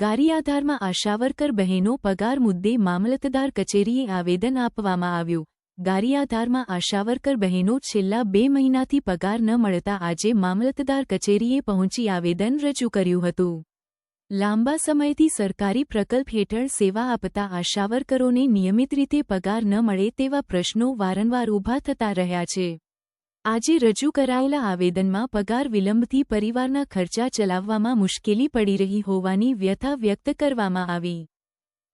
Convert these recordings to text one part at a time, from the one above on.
ગારિયાધારમાં આશાવર્કર બહેનો પગાર મુદ્દે મામલતદાર કચેરીએ આવેદન આપવામાં આવ્યું। ગારિયાધારમાં આશાવર્કર બહેનો છેલ્લા 2 મહિનાથી પગાર ન મળતા આજે મામલતદાર કચેરીએ પહોંચી આવેદન રજૂ કર્યું હતું। લાંબા સમયથી સરકારી પ્રકલ્પ હેઠળ સેવા આપતા આશાવર્કરોને નિયમિત રીતે પગાર ન મળે તેવા પ્રશ્નો વારંવાર ઊભા થતા રહ્યા છે। આજે રજૂ કરાયેલા આવેદનમાં પગાર વિલંબથી પરિવારના ખર્ચા ચલાવવામાં મુશ્કેલી પડી રહી હોવાની વ્યથા વ્યક્ત કરવામાં આવી।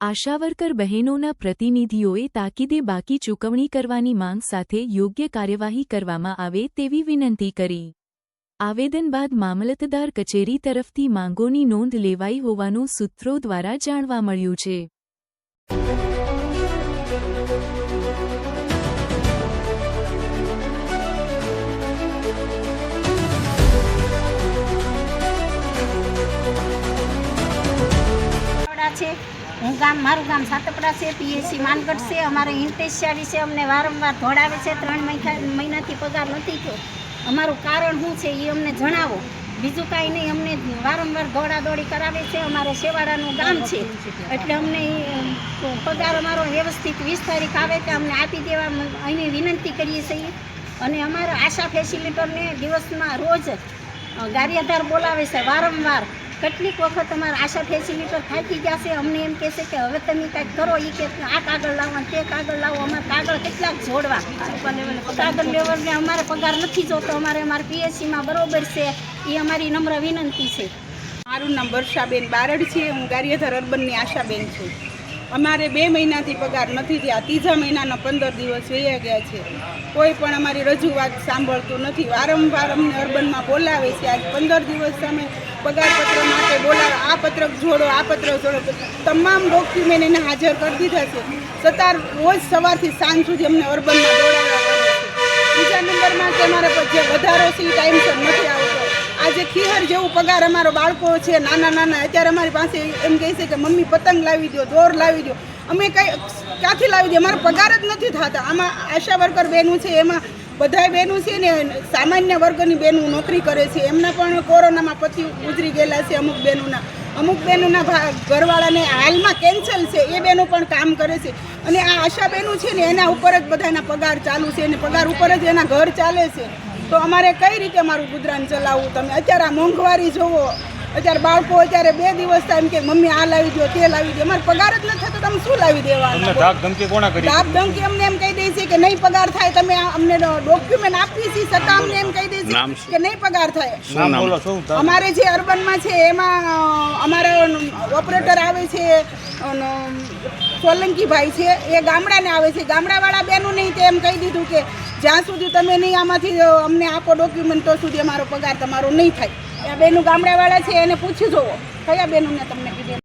આશાવર્કર બહેનોના પ્રતિનિધિઓએ તાકીદે બાકી ચૂકવણી કરવાની માંગ સાથે યોગ્ય કાર્યવાહી કરવામાં આવે તેવી વિનંતી કરી। આવેદન બાદ મામલતદાર કચેરી તરફથી માંગોની નોંધ લેવાઈ હોવાનું સૂત્રો દ્વારા જાણવા મળ્યું છે। मारू गाम सातपड़ा से पीएससी मानगढ़ से अमारे इंटेसिया विषे अमने वारंवार दौड़ावे छे। 3 महीनाथी पगार नथी थयो। अमारुं कारण शुं छे ए अमने जणावो। बीजुं कांई नहीं, अमने वारंवार दौड़ादौड़ी करावे छे। अमारे शेवाड़ानुं गाम छे एटले अमने पगार अमारो व्यवस्थित 20 तारीख आवे ते अमने आपी देवा अहींनी विनंती करीए छीए। अने अमारा आशा फेसिलिटरने दिवसमां रोज गारियाधार बोलावे छे। वारंवार કેટલીક વખત અમારા આશા ફેસિલિટર થાકી ગયા છે। અમને એમ કહે છે કે હવે તમે કાંઈક કરો, એ કે આ કાગળ લાવો તે કાગળ લાવો। અમારે કાગળ કેટલાક જોડવા, કાગળ લેવલને અમારે પગાર નથી જોતો। અમારે પીએસસીમાં બરોબર છે, એ અમારી નમ્ર વિનંતી છે। મારું નામ વર્ષાબેન બારડ છે। હું ગારિયાધાર અર્બનની આશાબેન છું। અમારે 2 મહિનાથી પગાર નથી થયા। 3જા મહિનાના 15 દિવસ વયા ગયા છે। કોઈ પણ અમારી રજૂઆત સાંભળતું નથી। વારંવાર અમને અર્બનમાં બોલાવે છે। આજ 15 દિવસ અમે પગારપત્ર માટે બોલાવે, આ પત્રક જોડો, આ પત્રક જોડો, તમામ ડોક્યુમેન્ટ એને હાજર કરી દીધા છે। છતાં રોજ સવારથી સાંજ સુધી અમને અર્બનમાં દોડાવવા પડે છે। બીજા નંબરમાં કે અમારે જે વધારો છે એ ટાઈમસર નથી આવતો। આજે ખીહર જેવું પગાર અમારો બાળકો છે નાના નાના, અત્યારે અમારી પાસે એમ કહે છે કે મમ્મી પતંગ લાવી દો, દોર લાવી દો। અમે ક્યાંથી લાવી દઈએ? અમારા પગાર જ નથી થતા। આમાં આશા વર્કર બહેનું છે, એમાં બધાય બહેનું છે ને સામાન્ય વર્ગની બહેનું નોકરી કરે છે। એમના પણ કોરોનામાં પતિ ગુજરી ગયેલા છે। અમુક બહેનોના ઘરવાળાને હાલમાં કેન્સલ છે, એ બહેનો પણ કામ કરે છે। અને આ આશા બહેનું છે ને એના ઉપર જ બધાના પગાર ચાલુ છે, અને પગાર ઉપર જ એના ઘર ચાલે છે। તો અમારે કઈ રીતે અમારું ગુજરાન ચલાવવું? તમે અત્યારે આ મોંઘવારી જોવો। અત્યારે બાળકો અત્યારે 2 દિવસ થાય એમ કે મમ્મી આ લાવી દો, તે લાવી દો। અમારે પગાર જ નથી થતો, તમે શું લાવી દેવાના? ધાક ધમકી કોના કરી? ધાક ધમકી અમને એમ કહી દે છે કે નહીં પગાર થાય, તમે અમને ડોક્યુમેન્ટ આપી છે છતાં અમને એમ કહી દે છે કે નહીં પગાર થાય। અમારે જે અર્બનમાં છે એમાં અમારા ઓપરેટર આવે છે સોલંકીભાઈ છે, એ ગામડાને આવે છે। ગામડાવાળા બહેનો નહીં તે એમ કહી દીધું કે જ્યાં સુધી તમે નહીં આમાંથી અમને આપો ડોક્યુમેન્ટ તો સુધી અમારો પગાર તમારો નહીં થાય। આ બેનું ગામડાવાળા છે એને પૂછી જોવો કયા બેનોને તમને કીધું।